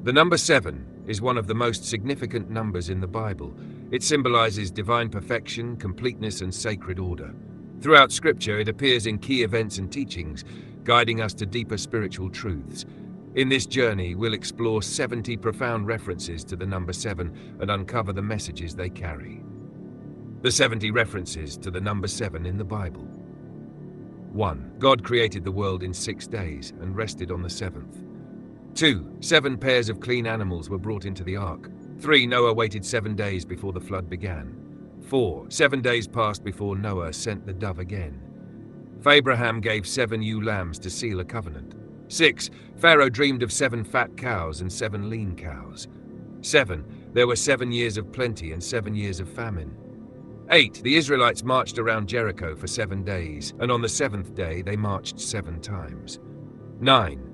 The number 7 is one of the most significant numbers in the Bible. It symbolizes divine perfection, completeness, and sacred order. Throughout Scripture, it appears in key events and teachings, guiding us to deeper spiritual truths. In this journey, we'll explore 70 profound references to the number 7 and uncover the messages they carry. The 70 references to the number 7 in the Bible. 1. God created the world in 6 days and rested on the 7th. 2. 7 pairs of clean animals were brought into the ark. 3. Noah waited 7 days before the flood began. 4. 7 days passed before Noah sent the dove again. Abraham gave 7 ewe lambs to seal a covenant. 6. Pharaoh dreamed of 7 fat cows and 7 lean cows. 7. There were 7 years of plenty and 7 years of famine. 8. The Israelites marched around Jericho for 7 days, and on the 7th day they marched 7 times. 9.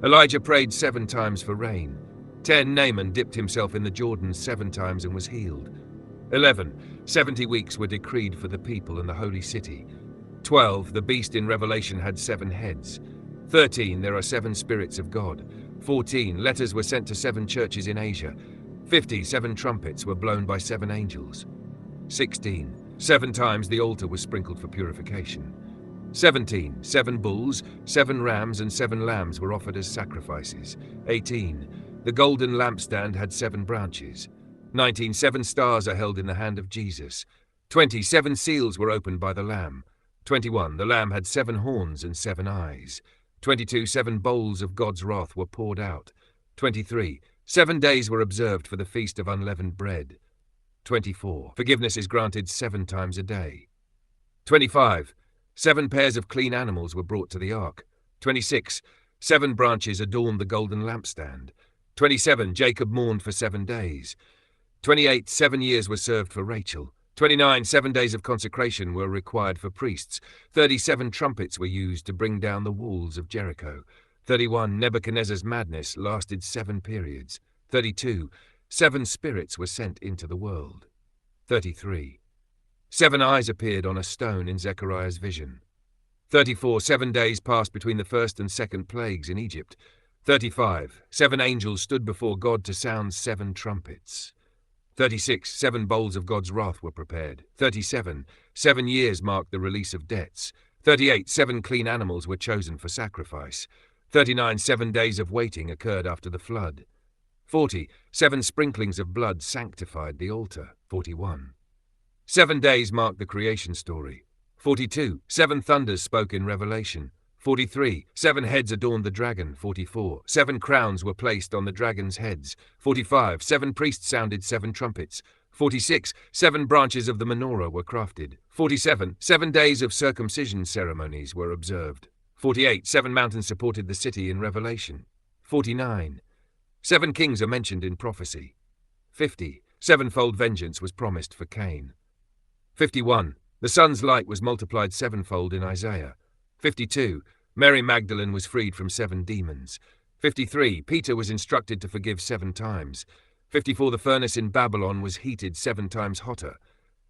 Elijah prayed 7 times for rain. 10. Naaman dipped himself in the Jordan 7 times and was healed. 11. 70 weeks were decreed for the people and the holy city. 12. The beast in Revelation had 7 heads. 13. There are 7 spirits of God. 14. Letters were sent to 7 churches in Asia. 50. 7 trumpets were blown by 7 angels. 16. 7 times the altar was sprinkled for purification. 17. 7 bulls, 7 rams, and 7 lambs were offered as sacrifices. 18. The golden lampstand had 7 branches. 19. 7 stars are held in the hand of Jesus. 20. 7 seals were opened by the Lamb. 21. The Lamb had 7 horns and 7 eyes. 22. 7 bowls of God's wrath were poured out. 23. 7 days were observed for the feast of unleavened bread. 24. Forgiveness is granted 7 times a day. 25. 7 pairs of clean animals were brought to the ark. 26. 7 branches adorned the golden lampstand. 27. Jacob mourned for 7 days. 28. 7 years were served for Rachel. 29. 7 days of consecration were required for priests. 37 trumpets were used to bring down the walls of Jericho. 31. Nebuchadnezzar's madness lasted 7 periods. 32. 7 spirits were sent into the world. 33. 7 eyes appeared on a stone in Zechariah's vision. 34. 7 days passed between the first and second plagues in Egypt. 35. 7 angels stood before God to sound 7 trumpets. 36. 7 bowls of God's wrath were prepared. 37. 7 years marked the release of debts. 38. 7 clean animals were chosen for sacrifice. 39. 7 days of waiting occurred after the flood. 40. 7 sprinklings of blood sanctified the altar. 41. 7 days marked the creation story. 42. 7 thunders spoke in Revelation. 43. 7 heads adorned the dragon. 44. 7 crowns were placed on the dragon's heads. 45. 7 priests sounded 7 trumpets. 46. 7 branches of the menorah were crafted. 47. 7 days of circumcision ceremonies were observed. 48. 7 mountains supported the city in Revelation. 49. 7 kings are mentioned in prophecy. 50. 7-fold vengeance was promised for Cain. 51. The sun's light was multiplied 7-fold in Isaiah. 52. Mary Magdalene was freed from 7 demons. 53. Peter was instructed to forgive 7 times. 54. The furnace in Babylon was heated 7 times hotter.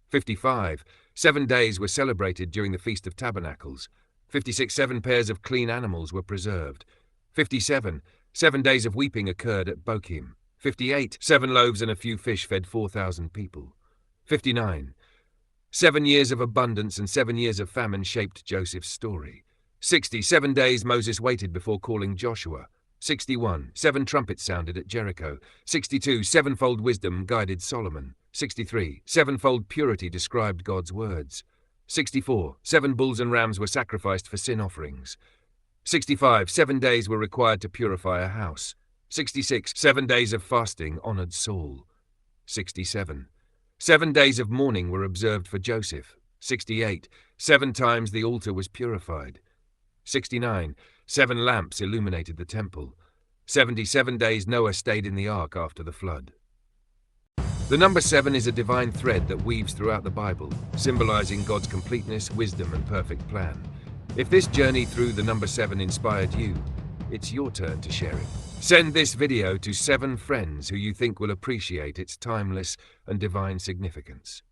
55. 7 days were celebrated during the Feast of Tabernacles. 56. 7 pairs of clean animals were preserved. 57. 7 days of weeping occurred at Bochim. 58. 7 loaves and a few fish fed 4,000 people. 59. 7 years of abundance and 7 years of famine shaped Joseph's story. 60. 7 days Moses waited before calling Joshua. 61. 7 trumpets sounded at Jericho. 62. 7-fold wisdom guided Solomon. 63. 7-fold purity described God's words. 64. 7 bulls and rams were sacrificed for sin offerings. 65. 7 days were required to purify a house. 66. 7 days of fasting honored Saul. 67. 7 days of mourning were observed for Joseph. 68. 7 times the altar was purified. 69. 7 lamps illuminated the temple. 77 days Noah stayed in the ark after the flood. The number 7 is a divine thread that weaves throughout the Bible, symbolizing God's completeness, wisdom, and perfect plan. If this journey through the number 7 inspired you, it's your turn to share it. Send this video to 7 friends who you think will appreciate its timeless and divine significance.